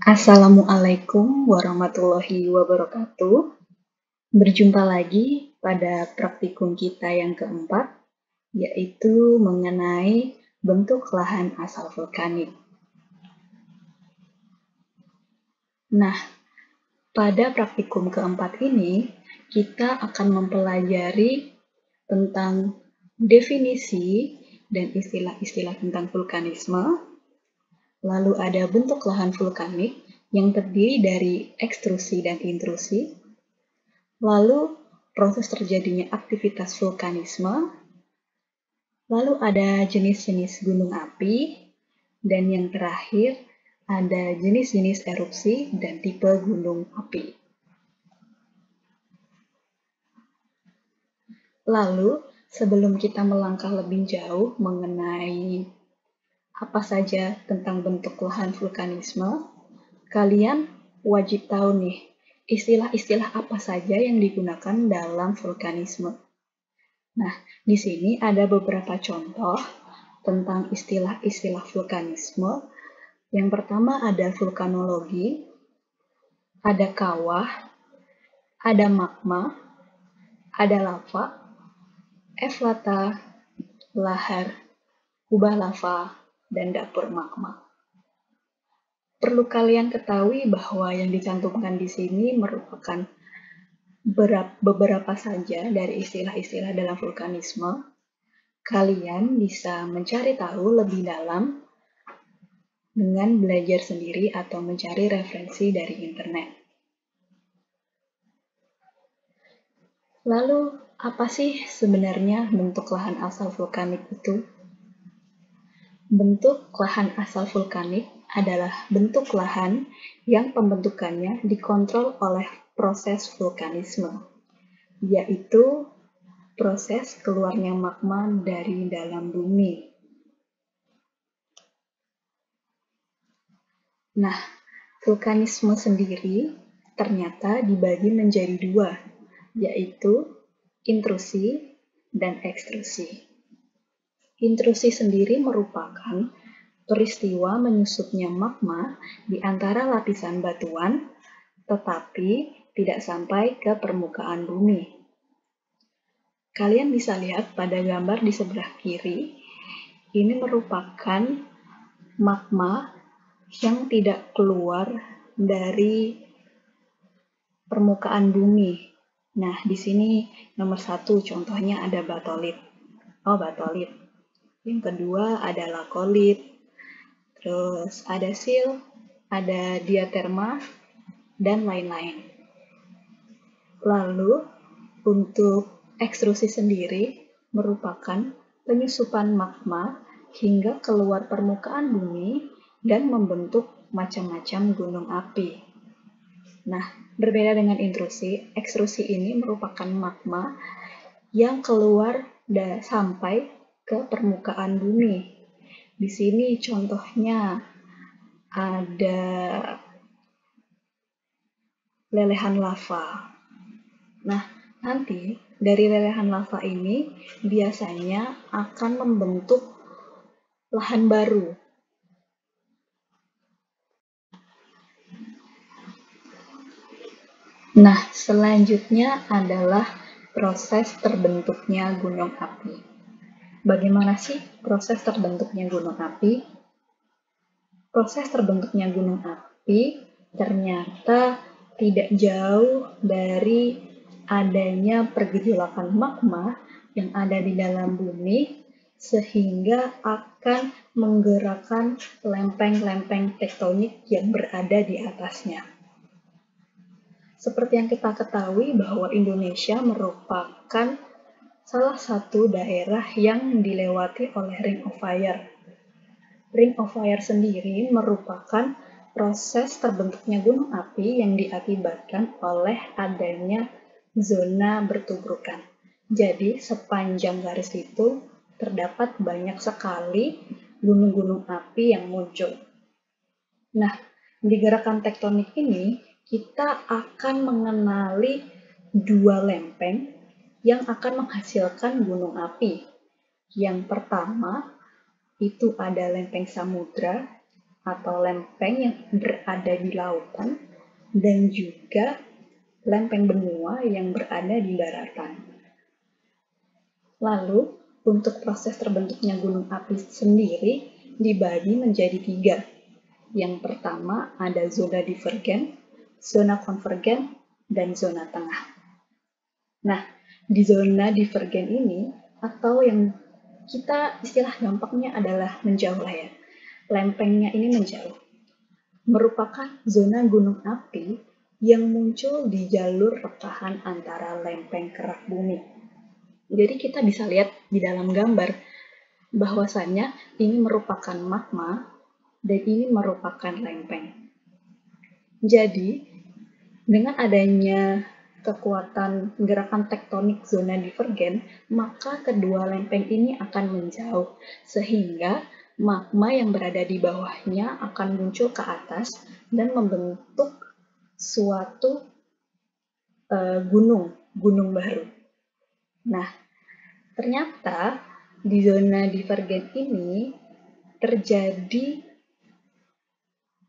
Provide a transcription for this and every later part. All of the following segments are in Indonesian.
Assalamualaikum warahmatullahi wabarakatuh. Berjumpa lagi pada praktikum kita yang keempat, yaitu mengenai bentuk lahan asal vulkanik. Nah, pada praktikum keempat ini, kita akan mempelajari tentang definisi dan istilah-istilah tentang vulkanisme. Lalu ada bentuk lahan vulkanik yang terdiri dari ekstrusi dan intrusi. Lalu proses terjadinya aktivitas vulkanisme. Lalu ada jenis-jenis gunung api. Dan yang terakhir ada jenis-jenis erupsi dan tipe gunung api. Lalu sebelum kita melangkah lebih jauh mengenai apa saja tentang bentuk lahan vulkanisme, kalian wajib tahu nih, istilah-istilah apa saja yang digunakan dalam vulkanisme. Nah, di sini ada beberapa contoh tentang istilah-istilah vulkanisme. Yang pertama ada vulkanologi, ada kawah, ada magma, ada lava, eflata, lahar, kubah lava, dan dapur magma. Perlu kalian ketahui bahwa yang dicantumkan di sini merupakan beberapa saja dari istilah-istilah dalam vulkanisme. Kalian bisa mencari tahu lebih dalam dengan belajar sendiri atau mencari referensi dari internet. Lalu, apa sih sebenarnya bentuk lahan asal vulkanik itu? Bentuk lahan asal vulkanik adalah bentuk lahan yang pembentukannya dikontrol oleh proses vulkanisme, yaitu proses keluarnya magma dari dalam bumi. Nah, vulkanisme sendiri ternyata dibagi menjadi dua, yaitu intrusi dan ekstrusi. Intrusi sendiri merupakan peristiwa menyusupnya magma di antara lapisan batuan, tetapi tidak sampai ke permukaan bumi. Kalian bisa lihat pada gambar di sebelah kiri, ini merupakan magma yang tidak keluar dari permukaan bumi. Nah, di sini nomor 1 contohnya ada batolit. Batolit. Yang kedua ada lakolit, terus ada sil, ada diaterma, dan lain-lain. Lalu, untuk ekstrusi sendiri merupakan penyusupan magma hingga keluar permukaan bumi dan membentuk macam-macam gunung api. Nah, berbeda dengan intrusi, ekstrusi ini merupakan magma yang keluar sampai ke permukaan bumi. Di sini contohnya ada lelehan lava. Nah, nanti dari lelehan lava ini biasanya akan membentuk lahan baru. Nah, selanjutnya adalah proses terbentuknya gunung api. Bagaimana sih proses terbentuknya gunung api? Proses terbentuknya gunung api ternyata tidak jauh dari adanya pergejolakan magma yang ada di dalam bumi sehingga akan menggerakkan lempeng-lempeng tektonik yang berada di atasnya. Seperti yang kita ketahui bahwa Indonesia merupakan salah satu daerah yang dilewati oleh Ring of Fire. Ring of Fire sendiri merupakan proses terbentuknya gunung api yang diakibatkan oleh adanya zona bertubrukan. Jadi, sepanjang garis itu terdapat banyak sekali gunung-gunung api yang muncul. Nah, di gerakan tektonik ini, kita akan mengenali dua lempeng yang akan menghasilkan gunung api. Yang pertama, itu ada lempeng samudra, atau lempeng yang berada di lautan dan juga lempeng benua yang berada di daratan. Lalu, untuk proses terbentuknya gunung api sendiri dibagi menjadi 3. Yang pertama ada zona divergen, zona konvergen, dan zona tengah. Nah, di zona divergen ini, atau yang kita istilah gampangnya adalah menjauh lah ya, lempengnya ini menjauh, merupakan zona gunung api yang muncul di jalur rekahan antara lempeng kerak bumi. Jadi kita bisa lihat di dalam gambar bahwasannya ini merupakan magma dan ini merupakan lempeng. Jadi, dengan adanya kekuatan gerakan tektonik zona divergen, maka kedua lempeng ini akan menjauh, sehingga magma yang berada di bawahnya akan muncul ke atas dan membentuk suatu gunung baru. Nah, ternyata di zona divergen ini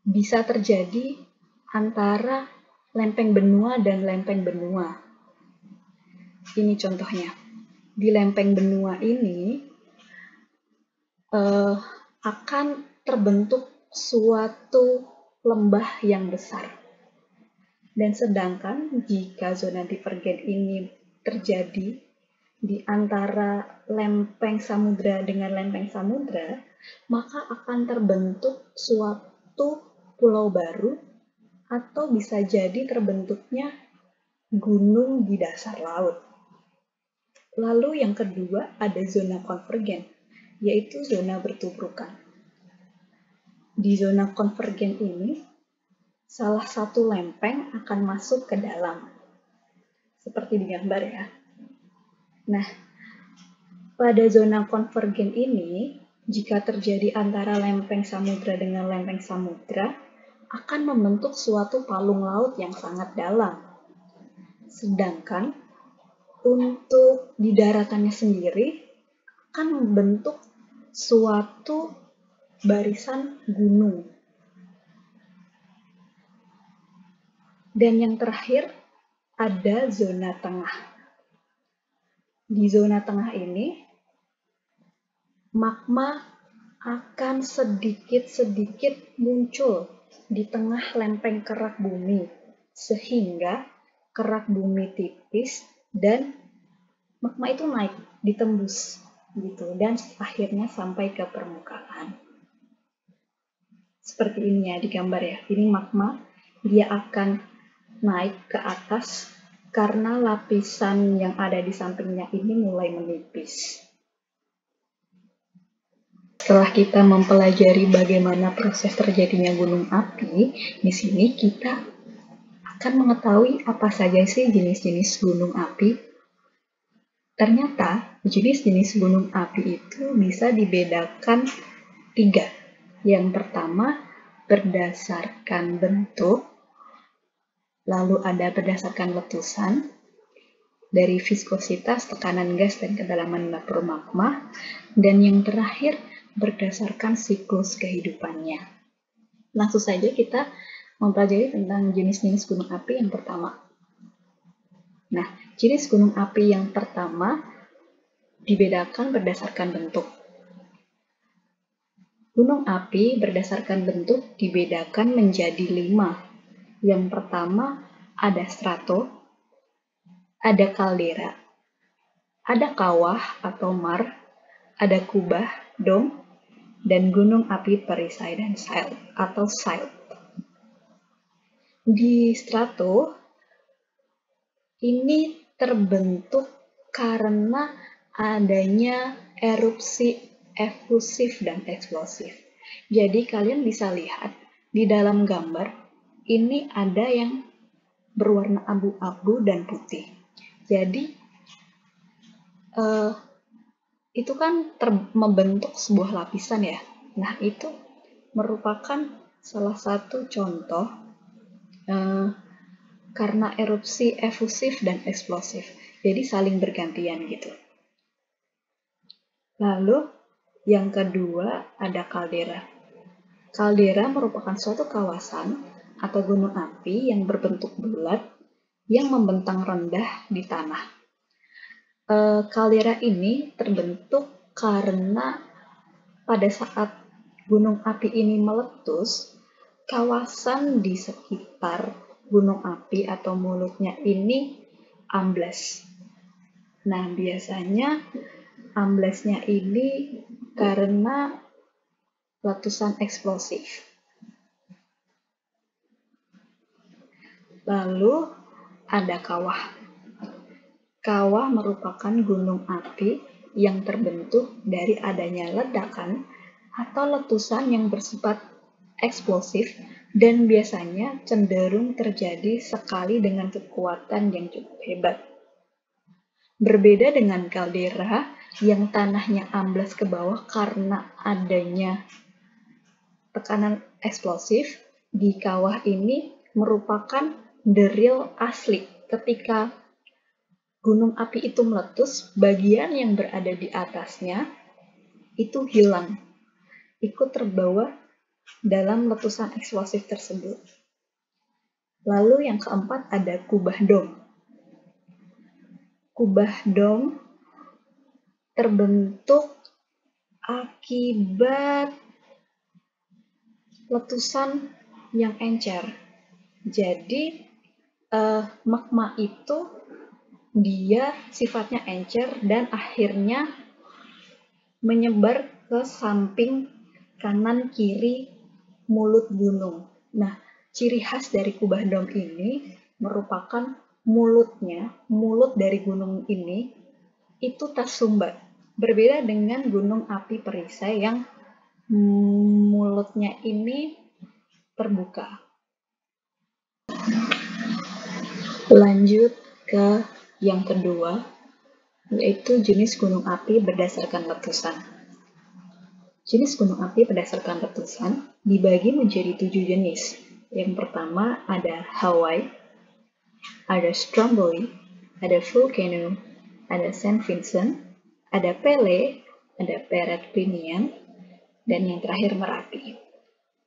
bisa terjadi antara lempeng benua dan lempeng benua. Ini contohnya. Di lempeng benua ini akan terbentuk suatu lembah yang besar. Dan sedangkan jika zona divergen ini terjadi di antara lempeng samudra dengan lempeng samudra, maka akan terbentuk suatu pulau baru atau bisa jadi terbentuknya gunung di dasar laut. Lalu yang kedua ada zona konvergen, yaitu zona bertubrukan. Di zona konvergen ini, salah satu lempeng akan masuk ke dalam, seperti di gambar ya. Nah, pada zona konvergen ini, jika terjadi antara lempeng samudra dengan lempeng samudra, akan membentuk suatu palung laut yang sangat dalam. Sedangkan untuk di daratannya sendiri akan membentuk suatu barisan gunung. Dan yang terakhir ada zona tengah. Di zona tengah ini, magma akan sedikit-sedikit muncul di tengah lempeng kerak bumi, sehingga kerak bumi tipis dan magma itu naik, ditembus gitu, dan akhirnya sampai ke permukaan. Seperti ini ya di gambar ya. Ini magma, dia akan naik ke atas karena lapisan yang ada di sampingnya ini mulai menipis. Setelah kita mempelajari bagaimana proses terjadinya gunung api, di sini kita akan mengetahui apa saja sih jenis-jenis gunung api. Ternyata jenis-jenis gunung api itu bisa dibedakan 3. Yang pertama berdasarkan bentuk, lalu ada berdasarkan letusan, dari viskositas, tekanan gas, dan kedalaman dapur magma, dan yang terakhir berdasarkan siklus kehidupannya. Langsung saja kita mempelajari tentang jenis-jenis gunung api yang pertama. Nah, jenis gunung api yang pertama dibedakan berdasarkan bentuk. Gunung api berdasarkan bentuk dibedakan menjadi 5. Yang pertama ada strato, ada kaldera, ada kawah atau mar, ada kubah, dom, dan gunung api perisai dan silt atau silt. Di strato ini terbentuk karena adanya erupsi efusif dan eksplosif. Jadi kalian bisa lihat di dalam gambar ini ada yang berwarna abu-abu dan putih. Jadi itu kan membentuk sebuah lapisan ya. Nah, itu merupakan salah satu contoh karena erupsi efusif dan eksplosif. Jadi saling bergantian gitu. Lalu yang kedua ada kaldera. Kaldera merupakan suatu kawasan atau gunung api yang berbentuk bulat yang membentang rendah di tanah. Kaldera ini terbentuk karena pada saat gunung api ini meletus, kawasan di sekitar gunung api atau mulutnya ini amblas. Nah, biasanya amblasnya ini karena letusan eksplosif. Lalu ada kawah. Kawah merupakan gunung api yang terbentuk dari adanya ledakan atau letusan yang bersifat eksplosif dan biasanya cenderung terjadi sekali dengan kekuatan yang cukup hebat. Berbeda dengan kaldera yang tanahnya amblas ke bawah karena adanya tekanan eksplosif, di kawah ini merupakan deril asli. Ketika gunung api itu meletus, bagian yang berada di atasnya itu hilang, ikut terbawa dalam letusan eksplosif tersebut. Lalu yang keempat ada kubah dom. Kubah dom terbentuk akibat letusan yang encer. Jadi magma itu dia sifatnya encer dan akhirnya menyebar ke samping kanan kiri mulut gunung. Nah, ciri khas dari kubah dom ini merupakan mulut dari gunung ini itu tersumbat. Berbeda dengan gunung api perisai yang mulutnya ini terbuka. Lanjut ke yang kedua, yaitu jenis gunung api berdasarkan letusan. Jenis gunung api berdasarkan letusan dibagi menjadi 7 jenis. Yang pertama ada Hawaii, ada Stromboli, ada Volcano, ada Saint Vincent, ada Pele, ada Peregrinian, dan yang terakhir Merapi.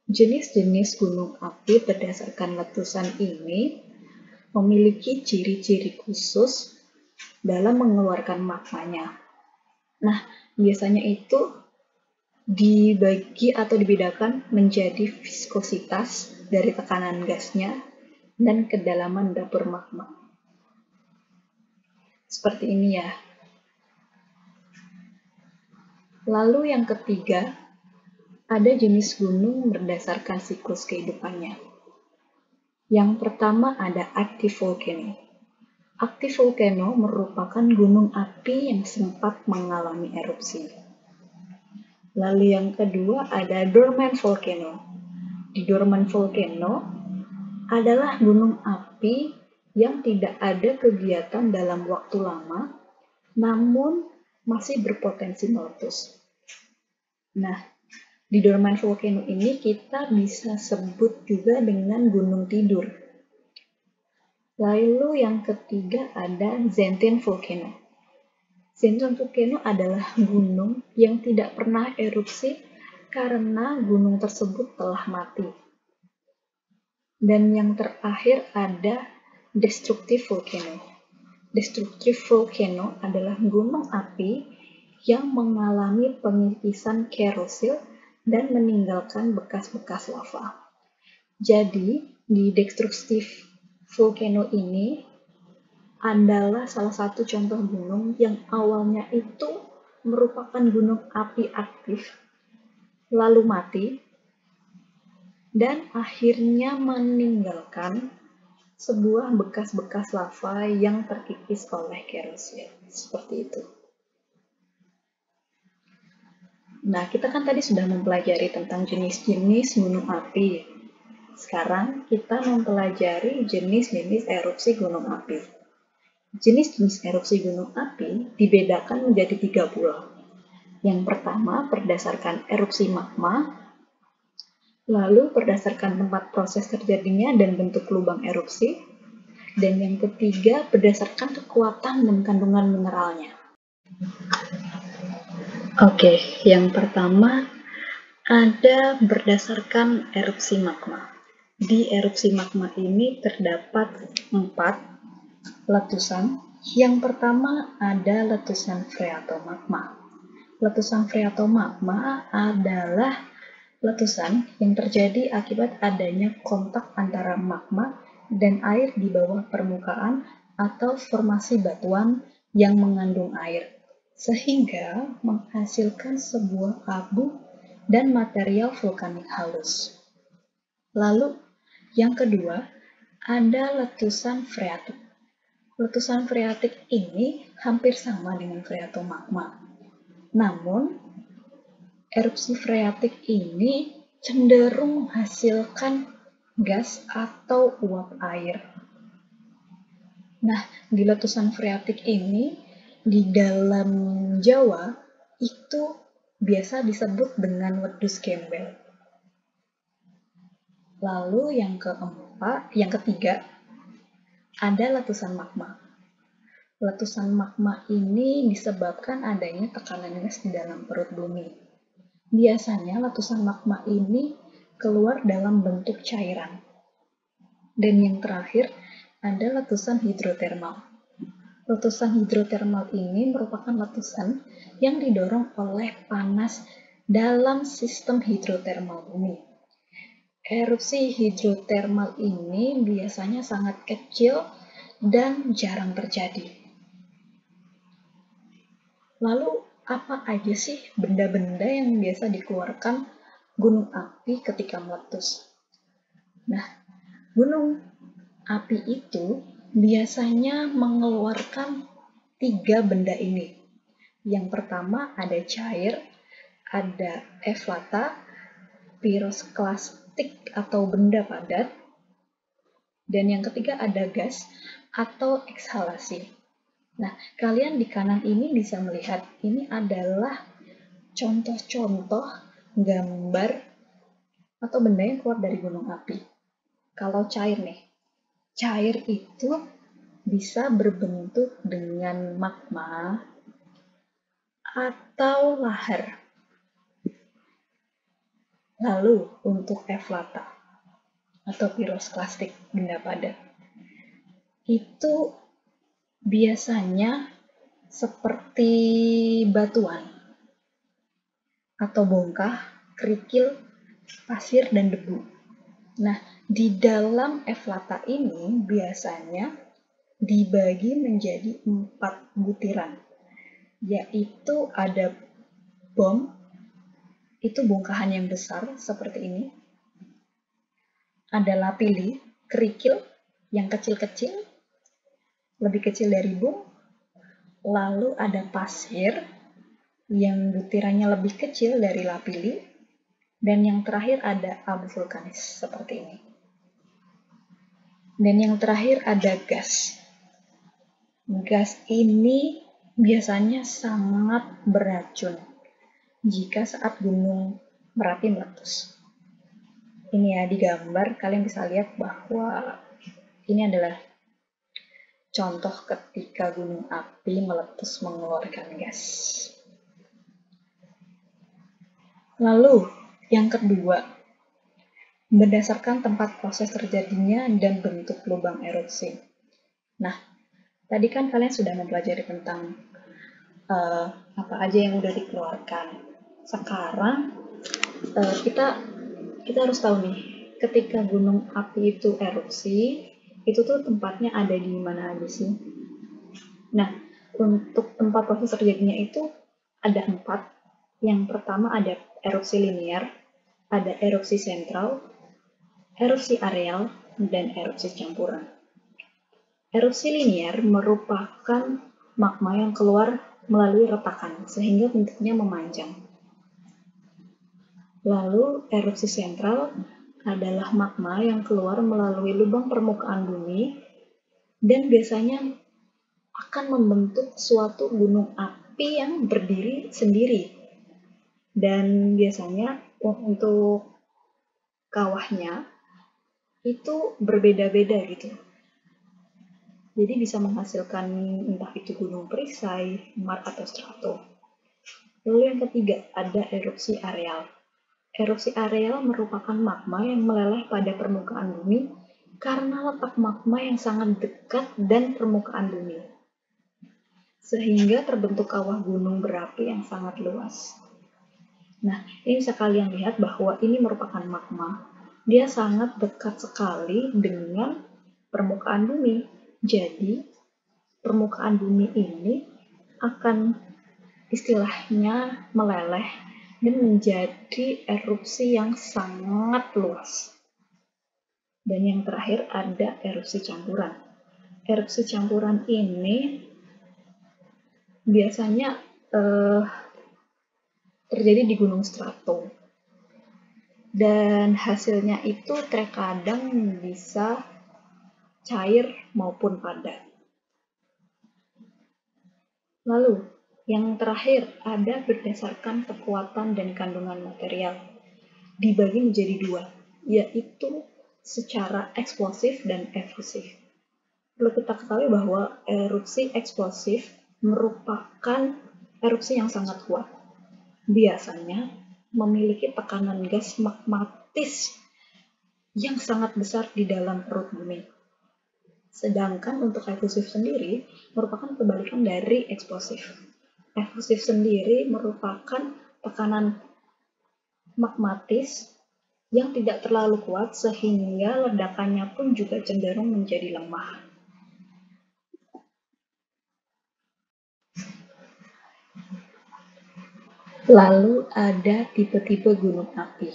Jenis-jenis gunung api berdasarkan letusan ini memiliki ciri-ciri khusus dalam mengeluarkan magmanya. Nah, biasanya itu dibagi atau dibedakan menjadi viskositas dari tekanan gasnya dan kedalaman dapur magma. Seperti ini ya. Lalu yang ketiga, ada jenis gunung berdasarkan siklus kehidupannya. Yang pertama ada active volcano. Active volcano merupakan gunung api yang sempat mengalami erupsi. Lalu yang kedua ada dormant volcano. Di dormant volcano adalah gunung api yang tidak ada kegiatan dalam waktu lama, namun masih berpotensi meletus. Nah, di dormant volcano ini kita bisa sebut juga dengan gunung tidur. Lalu yang ketiga ada Zentin volcano. Zentin volcano adalah gunung yang tidak pernah erupsi karena gunung tersebut telah mati. Dan yang terakhir ada destructive volcano. Destructive volcano adalah gunung api yang mengalami pengikisan kerosil dan meninggalkan bekas-bekas lava. Jadi, di destructive volcano ini adalah salah satu contoh gunung yang awalnya itu merupakan gunung api aktif, lalu mati, dan akhirnya meninggalkan sebuah bekas-bekas lava yang terkikis oleh kerosil. Seperti itu. Nah, kita kan tadi sudah mempelajari tentang jenis-jenis gunung api. Sekarang kita mempelajari jenis-jenis erupsi gunung api. Jenis-jenis erupsi gunung api dibedakan menjadi 3 pula. Yang pertama berdasarkan erupsi magma, lalu berdasarkan tempat proses terjadinya dan bentuk lubang erupsi, dan yang ketiga berdasarkan kekuatan dan kandungan mineralnya. Oke, yang pertama Ada berdasarkan erupsi magma. Di erupsi magma ini terdapat 4 letusan. Yang pertama ada letusan freatomagma. Letusan freatomagma adalah letusan yang terjadi akibat adanya kontak antara magma dan air di bawah permukaan atau formasi batuan yang mengandung air, sehingga menghasilkan sebuah abu dan material vulkanik halus. Lalu, yang kedua, ada letusan freatik. Letusan freatik ini hampir sama dengan freatomagma. Namun, erupsi freatik ini cenderung menghasilkan gas atau uap air. Nah, di letusan freatik ini, di dalam Jawa, itu biasa disebut dengan wedhus gembel. Lalu yang ketiga, ada letusan magma. Letusan magma ini disebabkan adanya tekanan gas di dalam perut bumi. Biasanya letusan magma ini keluar dalam bentuk cairan. Dan yang terakhir, ada letusan hidrotermal. Letusan hidrotermal ini merupakan letusan yang didorong oleh panas dalam sistem hidrotermal bumi. Erupsi hidrotermal ini biasanya sangat kecil dan jarang terjadi. Lalu, apa aja sih benda-benda yang biasa dikeluarkan gunung api ketika meletus? Nah, gunung api itu biasanya mengeluarkan 3 benda ini. Yang pertama ada cair, ada eflata, pirosklastik atau benda padat, dan yang ketiga ada gas atau ekshalasi. Nah, kalian di kanan ini bisa melihat ini adalah contoh-contoh gambar atau benda yang keluar dari gunung api. Kalau cair nih, cair itu bisa berbentuk dengan magma atau lahar. Lalu untuk eflata atau pirosklastik benda padat, itu biasanya seperti batuan atau bongkah, kerikil, pasir, dan debu. Nah, di dalam eflata ini biasanya dibagi menjadi 4 butiran, yaitu ada bom, itu bongkahan yang besar seperti ini, ada lapili, kerikil yang kecil-kecil, lebih kecil dari bom, lalu ada pasir yang butirannya lebih kecil dari lapili, dan yang terakhir ada abu vulkanis seperti ini. Dan yang terakhir ada gas. Gas ini biasanya sangat beracun jika saat gunung Merapi meletus. Ini ya di gambar, kalian bisa lihat bahwa ini adalah contoh ketika gunung api meletus mengeluarkan gas. Lalu, yang kedua, berdasarkan tempat proses terjadinya dan bentuk lubang erupsi. Nah, tadi kan kalian sudah mempelajari tentang apa aja yang udah dikeluarkan. Sekarang kita harus tahu nih, ketika gunung api itu erupsi, itu tuh tempatnya ada di mana aja sih? Nah, untuk tempat proses terjadinya itu ada 4. Yang pertama ada erupsi linear, ada erupsi sentral, erupsi areal, dan erupsi campuran. Erupsi linear merupakan magma yang keluar melalui retakan, sehingga bentuknya memanjang. Lalu, erupsi sentral adalah magma yang keluar melalui lubang permukaan bumi dan biasanya akan membentuk suatu gunung api yang berdiri sendiri. Dan biasanya untuk kawahnya itu berbeda-beda gitu. Jadi bisa menghasilkan entah itu gunung perisai, mar atau strato. Lalu yang ketiga ada erupsi areal. Erupsi areal merupakan magma yang meleleh pada permukaan bumi karena letak magma yang sangat dekat dan permukaan bumi, sehingga terbentuk kawah gunung berapi yang sangat luas. Nah, ini bisa kalian lihat bahwa ini merupakan magma. Dia sangat dekat sekali dengan permukaan bumi. Jadi, permukaan bumi ini akan istilahnya meleleh dan menjadi erupsi yang sangat luas. Dan yang terakhir ada erupsi campuran. Erupsi campuran ini biasanya terjadi di gunung strato. Dan hasilnya itu terkadang bisa cair maupun padat. Lalu, yang terakhir ada berdasarkan kekuatan dan kandungan material. Dibagi menjadi dua, yaitu secara eksplosif dan efusif. Perlu kita ketahui bahwa erupsi eksplosif merupakan erupsi yang sangat kuat. Biasanya memiliki tekanan gas magmatis yang sangat besar di dalam perut bumi. Sedangkan untuk efusif sendiri merupakan kebalikan dari eksplosif. Efusif sendiri merupakan tekanan magmatis yang tidak terlalu kuat sehingga ledakannya pun juga cenderung menjadi lemah. Lalu ada tipe-tipe gunung api.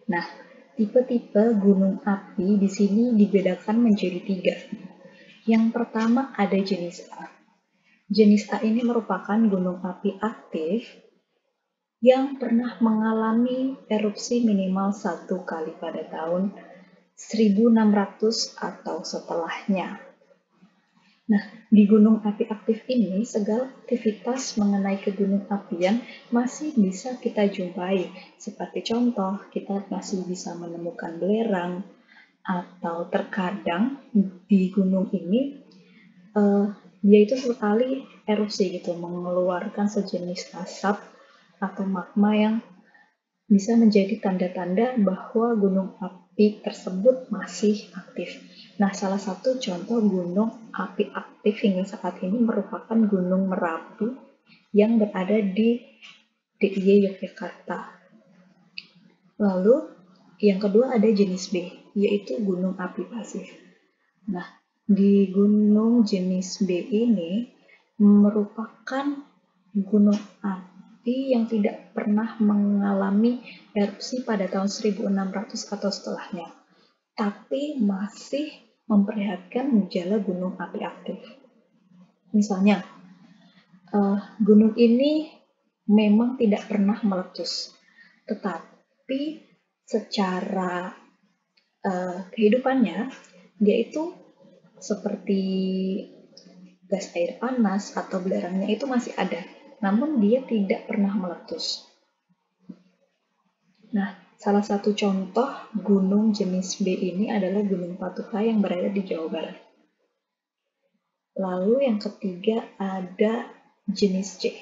Nah, tipe-tipe gunung api di sini dibedakan menjadi 3. Yang pertama ada jenis A. Jenis A ini merupakan gunung api aktif yang pernah mengalami erupsi minimal 1 kali pada tahun 1600 atau setelahnya. Nah, di gunung api aktif ini, segala aktivitas mengenai kegunung apian masih bisa kita jumpai. Seperti contoh, kita masih bisa menemukan belerang, atau terkadang di gunung ini, dia itu sekali erupsi gitu, mengeluarkan sejenis asap atau magma yang bisa menjadi tanda-tanda bahwa gunung api tersebut masih aktif. Nah, salah satu contoh gunung api aktif hingga saat ini merupakan Gunung Merapi yang berada di DIY Yogyakarta. Lalu, yang kedua ada jenis B, yaitu gunung api pasif. Nah, di gunung jenis B ini merupakan gunung api yang tidak pernah mengalami erupsi pada tahun 1600 atau setelahnya, tapi masih memperlihatkan gejala gunung api aktif. Misalnya, gunung ini memang tidak pernah meletus, tetapi secara kehidupannya, dia itu seperti gas air panas atau belerangnya itu masih ada, namun dia tidak pernah meletus. Nah, salah satu contoh gunung jenis B ini adalah Gunung Patuha yang berada di Jawa Barat. Lalu yang ketiga ada jenis C,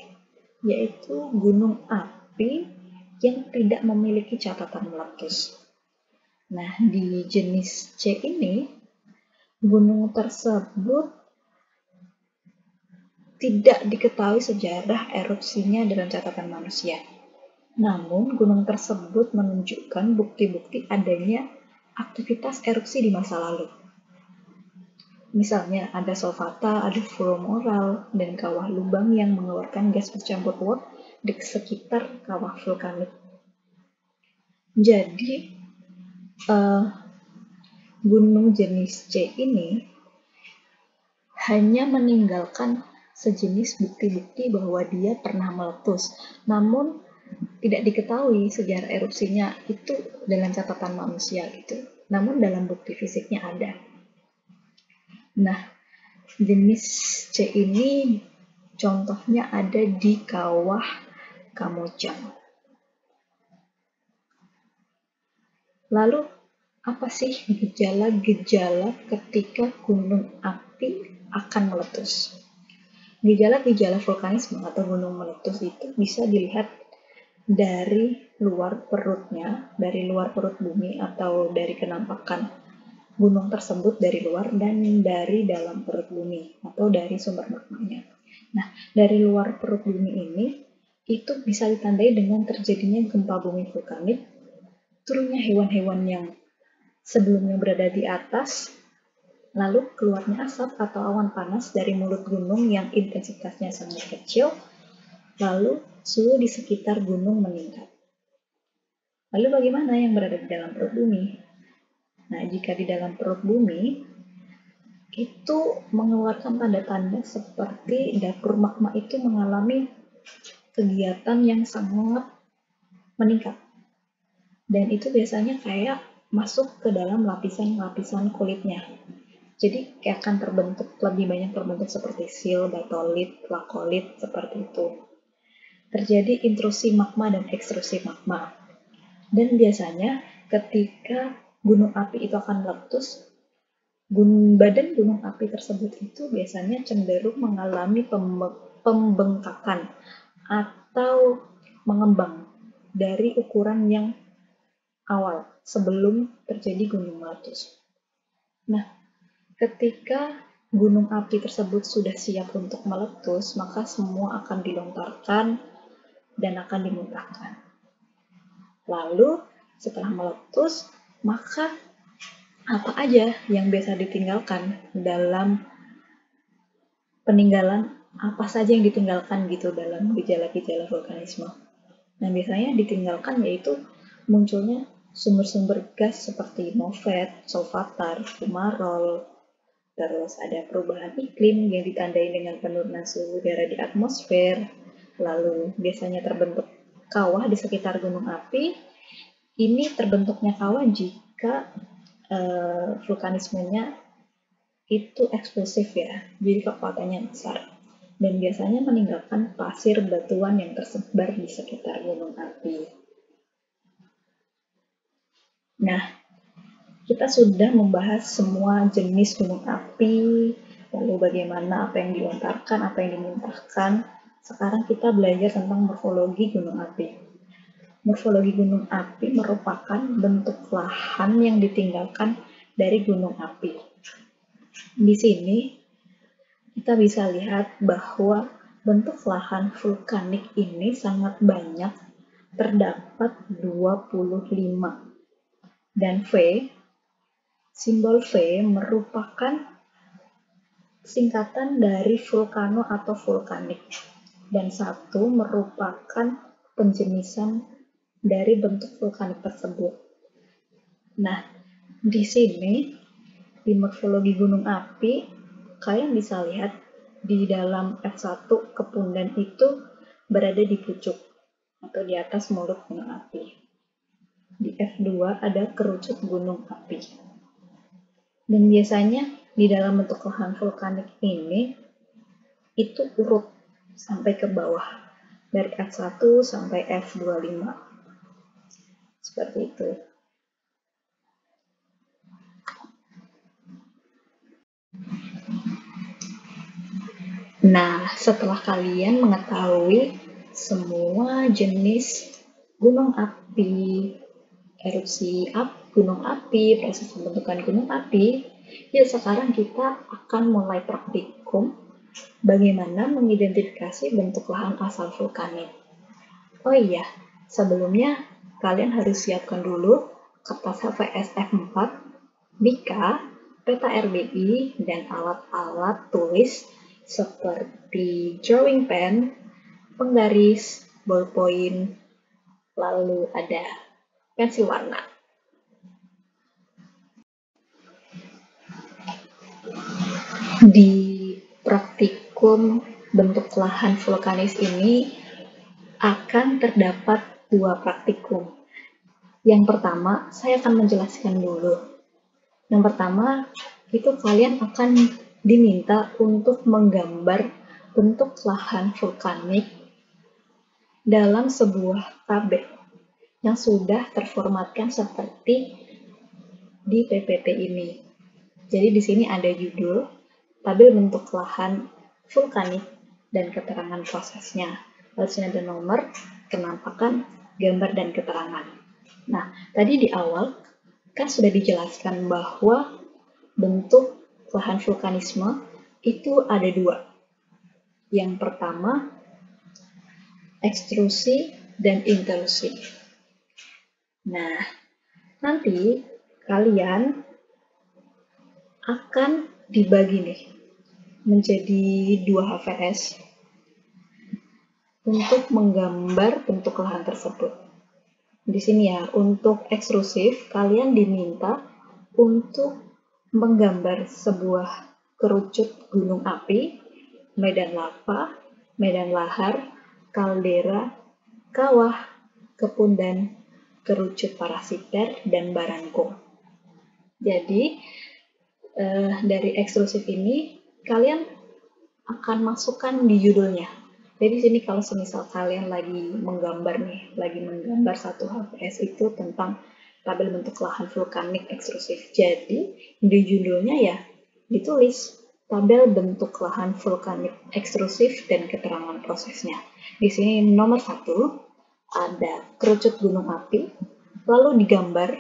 yaitu gunung api yang tidak memiliki catatan meletus. Nah, di jenis C ini, gunung tersebut tidak diketahui sejarah erupsinya dalam catatan manusia. Namun, gunung tersebut menunjukkan bukti-bukti adanya aktivitas erupsi di masa lalu. Misalnya, ada solvata, ada furomoral, dan kawah lubang yang mengeluarkan gas bercampur uap di sekitar kawah vulkanik. Jadi, gunung jenis C ini hanya meninggalkan sejenis bukti-bukti bahwa dia pernah meletus, namun tidak diketahui sejarah erupsinya itu dalam catatan manusia gitu. Namun dalam bukti fisiknya ada. Nah, jenis C ini contohnya ada di kawah Kamojang. Lalu, apa sih gejala-gejala ketika gunung api akan meletus? Gejala-gejala vulkanisme atau gunung meletus itu bisa dilihat dari luar perutnya, dari luar perut bumi atau dari kenampakan gunung tersebut dari luar, dan dari dalam perut bumi atau dari sumber magmanya. Nah, dari luar perut bumi ini itu bisa ditandai dengan terjadinya gempa bumi vulkanik, turunnya hewan-hewan yang sebelumnya berada di atas, lalu keluarnya asap atau awan panas dari mulut gunung yang intensitasnya sangat kecil, lalu suhu di sekitar gunung meningkat. Lalu bagaimana yang berada di dalam perut bumi? Nah, jika di dalam perut bumi, itu mengeluarkan tanda-tanda seperti dapur magma itu mengalami kegiatan yang sangat meningkat. Dan itu biasanya kayak masuk ke dalam lapisan-lapisan kulitnya. Jadi kayak akan lebih banyak terbentuk seperti sil, batolit, lakolit, seperti itu. Terjadi intrusi magma dan ekstrusi magma. Dan biasanya ketika gunung api itu akan meletus, badan gunung api tersebut itu biasanya cenderung mengalami pembengkakan atau mengembang dari ukuran yang awal sebelum terjadi gunung meletus. Nah, ketika gunung api tersebut sudah siap untuk meletus, maka semua akan dilontarkan dan akan dimuntahkan. Lalu, setelah meletus, maka apa aja yang biasa ditinggalkan dalam peninggalan, apa saja yang ditinggalkan gitu dalam gejala-gejala vulkanisme. Nah, biasanya ditinggalkan yaitu munculnya sumber-sumber gas seperti novet, solvatar, fumarol, terus ada perubahan iklim yang ditandai dengan penurunan suhu udara di atmosfer, lalu biasanya terbentuk kawah di sekitar gunung api. Ini terbentuknya kawah jika vulkanismenya itu eksplosif ya, jadi kekuatannya besar. Dan biasanya meninggalkan pasir batuan yang tersebar di sekitar gunung api. Nah, kita sudah membahas semua jenis gunung api, lalu bagaimana apa yang dilontarkan, apa yang dimuntahkan. Sekarang kita belajar tentang morfologi gunung api. Morfologi gunung api merupakan bentuk lahan yang ditinggalkan dari gunung api. Di sini kita bisa lihat bahwa bentuk lahan vulkanik ini sangat banyak, terdapat 25. Dan V, simbol V merupakan singkatan dari vulkano atau vulkanik, dan 1 merupakan penjenisan dari bentuk vulkanik tersebut. Nah, di sini, di morfologi gunung api, kalian bisa lihat di dalam F1 kepundan itu berada di pucuk atau di atas mulut gunung api. Di F2 ada kerucut gunung api. Dan biasanya di dalam bentuk lahan vulkanik ini itu urut sampai ke bawah, dari F1 sampai F25. Seperti itu. Nah, setelah kalian mengetahui semua jenis gunung api, erupsi gunung api, proses pembentukan gunung api, ya sekarang kita akan mulai praktikum bagaimana mengidentifikasi bentuk lahan asal vulkanik. Oh iya, sebelumnya kalian harus siapkan dulu kertas HVS F4, Mika, peta RBI, dan alat-alat tulis seperti drawing pen, penggaris, ballpoint, lalu ada pensil warna. Di praktikum bentuk lahan vulkanis ini akan terdapat 2 praktikum. Yang pertama, saya akan menjelaskan dulu. Yang pertama, itu kalian akan diminta untuk menggambar bentuk lahan vulkanik dalam sebuah tabel yang sudah terformatkan seperti di PPT ini. Jadi di sini ada judul, tabel bentuk lahan vulkanik, dan keterangan prosesnya. Lalu sini ada nomor, kenampakan, gambar dan keterangan. Nah, tadi di awal kan sudah dijelaskan bahwa bentuk lahan vulkanisme itu ada dua. Yang pertama, ekstrusi dan intrusi. Nah, nanti kalian akan dibagi nih menjadi 2 HVS untuk menggambar bentuk lahan tersebut. Di sini ya, untuk ekstrusif kalian diminta untuk menggambar sebuah kerucut gunung api, medan lava, medan lahar, kaldera, kawah, kebun dan kerucut parasiter dan barangko. Jadi dari ekstrusif ini kalian akan masukkan di judulnya. Jadi sini kalau semisal kalian lagi menggambar satu HVS itu tentang tabel bentuk lahan vulkanik ekstrusif. Jadi di judulnya ya ditulis tabel bentuk lahan vulkanik ekstrusif dan keterangan prosesnya. Di sini nomor 1 ada kerucut gunung api, lalu digambar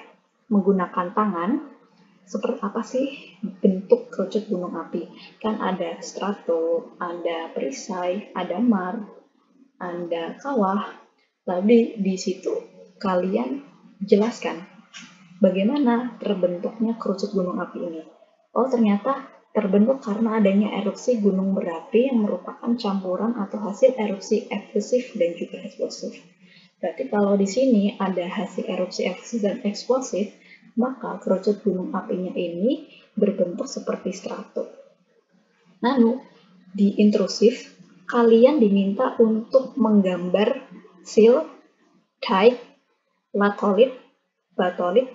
menggunakan tangan. Seperti apa sih bentuk kerucut gunung api? Kan ada strato, ada perisai, ada mar, ada kawah. Lalu di situ kalian jelaskan bagaimana terbentuknya kerucut gunung api ini. Oh, ternyata terbentuk karena adanya erupsi gunung berapi yang merupakan campuran atau hasil erupsi efusif dan juga eksplosif. Berarti kalau di sini ada hasil erupsi efusif dan eksplosif, maka kerucut gunung apinya ini berbentuk seperti strato. Lalu, di intrusif, kalian diminta untuk menggambar sil, dike, latolit, batolit,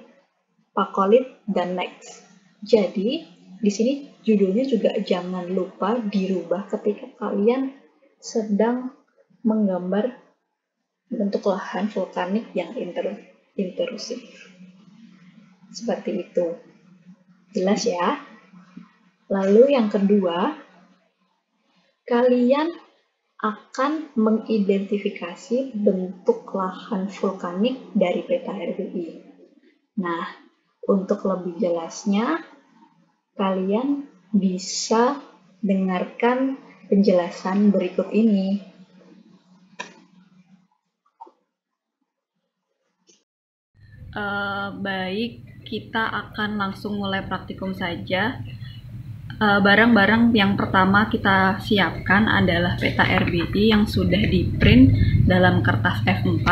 pakolit, dan next. Jadi, di sini judulnya juga jangan lupa dirubah ketika kalian sedang menggambar bentuk lahan vulkanik yang intrusif. Seperti itu. Jelas ya? Lalu yang kedua, kalian akan mengidentifikasi bentuk lahan vulkanik dari peta RBI. Nah, untuk lebih jelasnya, kalian bisa dengarkan penjelasan berikut ini. Baik, kita akan langsung mulai praktikum saja. Barang-barang yang pertama kita siapkan adalah peta RBI yang sudah di-print dalam kertas F4.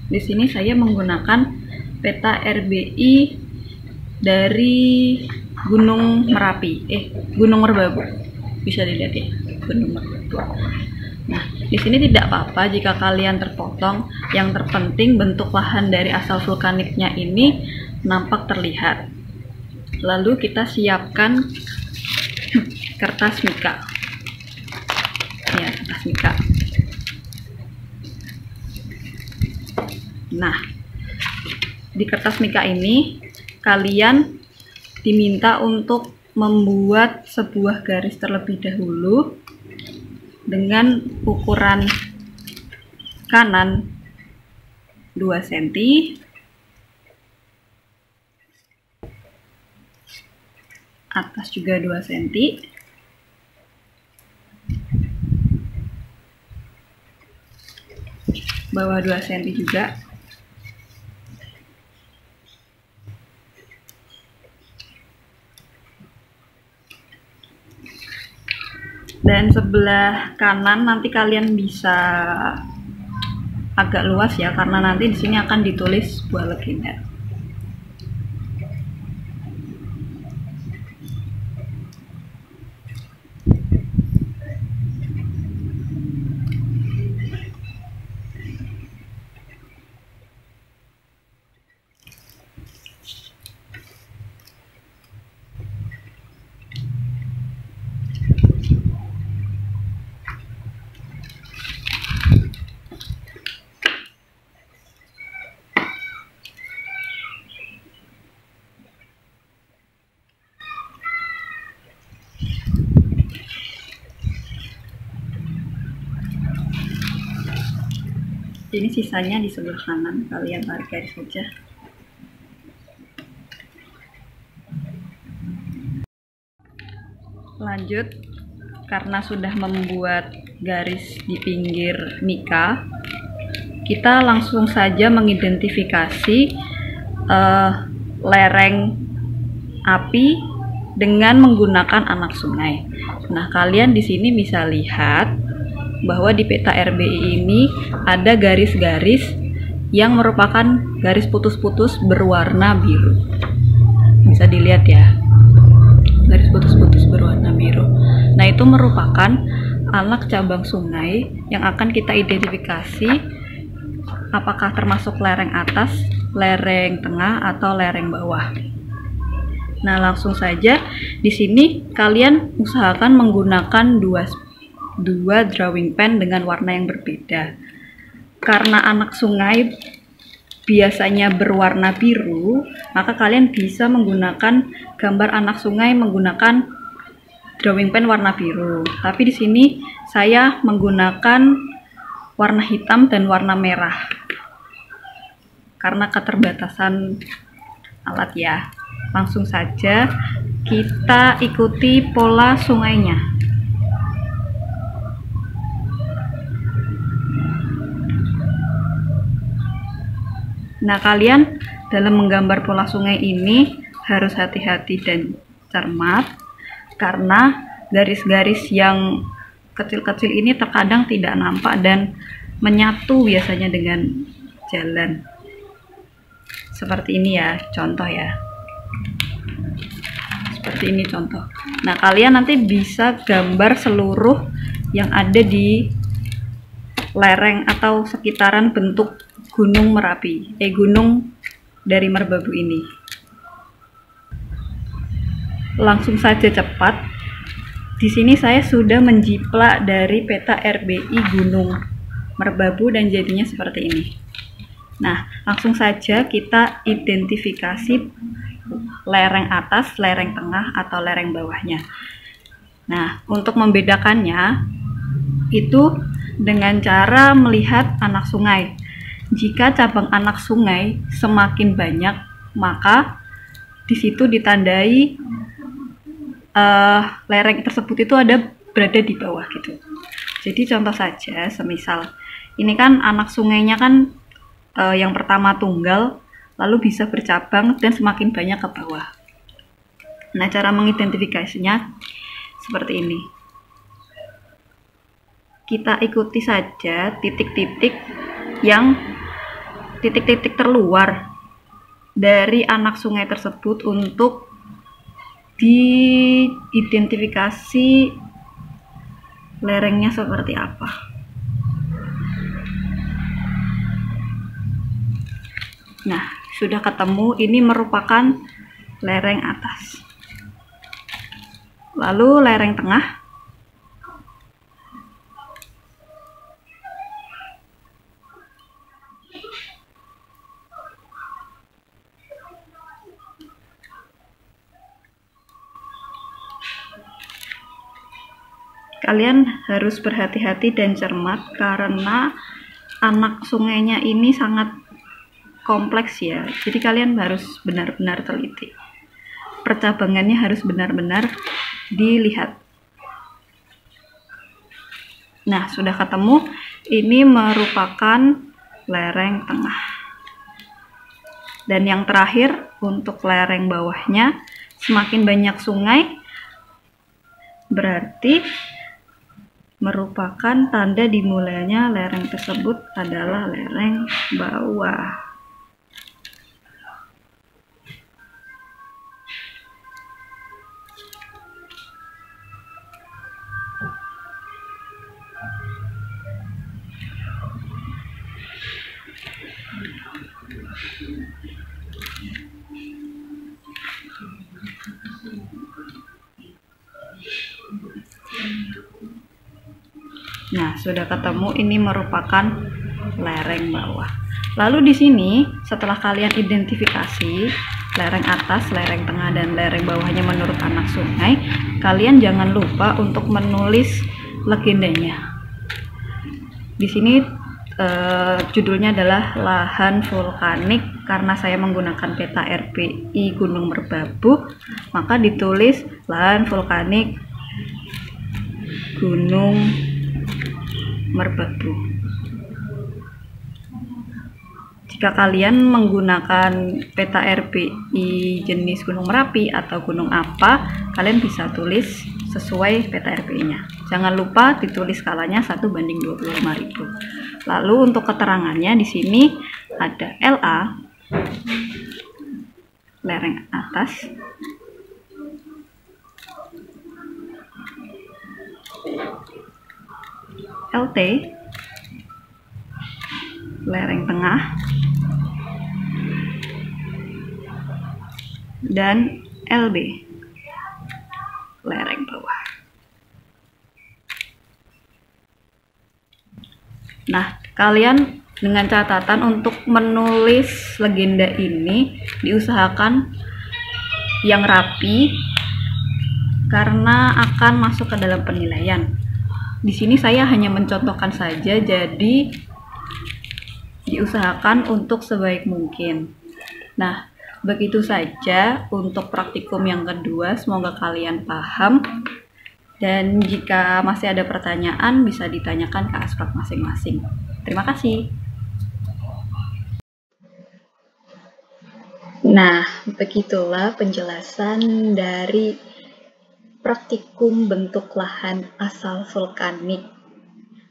Di sini saya menggunakan peta RBI dari Gunung Merapi, Gunung Merbabu. Bisa dilihat ya, Gunung Merbabu. Nah, di sini tidak apa-apa jika kalian terpotong. Yang terpenting bentuk lahan dari asal vulkaniknya ini nampak terlihat. Lalu kita siapkan kertas mika. Ya, kertas mika. Nah, di kertas mika ini kalian diminta untuk membuat sebuah garis terlebih dahulu dengan ukuran kanan 2 cm, atas juga 2 cm, bawah 2 cm juga. Dan sebelah kanan nanti kalian bisa agak luas ya, karena nanti di sini akan ditulis sebuah legenda. Ini sisanya di sebelah kanan, kalian tarik garis saja. Lanjut, karena sudah membuat garis di pinggir mika, kita langsung saja mengidentifikasi lereng api dengan menggunakan anak sungai. Nah, kalian di sini bisa lihat bahwa di peta RBI ini ada garis-garis yang merupakan garis putus-putus berwarna biru. Bisa dilihat ya, garis putus-putus berwarna biru. Nah, itu merupakan anak cabang sungai yang akan kita identifikasi apakah termasuk lereng atas, lereng tengah, atau lereng bawah. Nah, langsung saja di sini kalian usahakan menggunakan dua drawing pen dengan warna yang berbeda. Karena anak sungai biasanya berwarna biru, maka kalian bisa menggunakan gambar anak sungai menggunakan drawing pen warna biru. Tapi di sini saya menggunakan warna hitam dan warna merah karena keterbatasan alat ya. Langsung saja kita ikuti pola sungainya. Nah, kalian dalam menggambar pola sungai ini harus hati-hati dan cermat karena garis-garis yang kecil-kecil ini terkadang tidak nampak dan menyatu biasanya dengan jalan. Seperti ini ya, contoh ya. Seperti ini contoh. Nah, kalian nanti bisa gambar seluruh yang ada di lereng atau sekitaran bentuk Gunung Merapi, gunung dari Merbabu ini. Langsung saja cepat. Di sini saya sudah menjiplak dari peta RBI Gunung Merbabu dan jadinya seperti ini. Nah, langsung saja kita identifikasi lereng atas, lereng tengah, atau lereng bawahnya. Nah, untuk membedakannya itu dengan cara melihat anak sungai. Jika cabang anak sungai semakin banyak, maka di situ ditandai lereng tersebut itu berada di bawah gitu. Jadi contoh saja, semisal ini kan anak sungainya kan yang pertama tunggal, lalu bisa bercabang dan semakin banyak ke bawah. Nah, cara mengidentifikasinya seperti ini. Kita ikuti saja titik-titik terluar dari anak sungai tersebut untuk diidentifikasi lerengnya seperti apa. Nah, sudah ketemu, ini merupakan lereng atas. Lalu lereng tengah. Kalian harus berhati-hati dan cermat karena anak sungainya ini sangat kompleks ya. Jadi kalian harus benar-benar teliti. Percabangannya harus benar-benar dilihat. Nah, sudah ketemu. Ini merupakan lereng tengah. Dan yang terakhir untuk lereng bawahnya, semakin banyak sungai berarti merupakan tanda dimulainya lereng tersebut adalah lereng bawah. Nah, sudah ketemu, ini merupakan lereng bawah. Lalu di sini setelah kalian identifikasi lereng atas, lereng tengah, dan lereng bawahnya menurut anak sungai, kalian jangan lupa untuk menulis legendanya. Di sini judulnya adalah lahan vulkanik. Karena saya menggunakan peta RBI Gunung Merbabu, maka ditulis lahan vulkanik Gunung Merbabu. Jika kalian menggunakan peta RBI jenis Gunung Merapi atau gunung apa, kalian bisa tulis sesuai peta RBI-nya. Jangan lupa ditulis skalanya 1:25.000. Lalu untuk keterangannya di sini ada LA, lereng atas, LT, lereng tengah, dan LB, lereng bawah. Nah, kalian dengan catatan untuk menulis legenda ini diusahakan yang rapi karena akan masuk ke dalam penilaian. Di sini saya hanya mencontohkan saja, jadi diusahakan untuk sebaik mungkin. Nah, begitu saja untuk praktikum yang kedua. Semoga kalian paham. Dan jika masih ada pertanyaan, bisa ditanyakan ke aspak masing-masing. Terima kasih. Nah, begitulah penjelasan dari praktikum bentuk lahan asal vulkanik.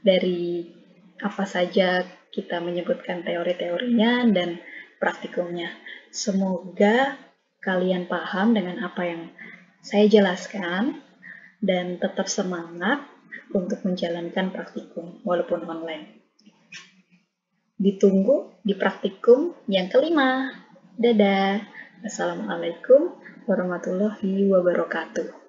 Dari apa saja kita menyebutkan teori-teorinya dan praktikumnya. Semoga kalian paham dengan apa yang saya jelaskan dan tetap semangat untuk menjalankan praktikum walaupun online. Ditunggu di praktikum yang kelima. Dadah. Assalamualaikum warahmatullahi wabarakatuh.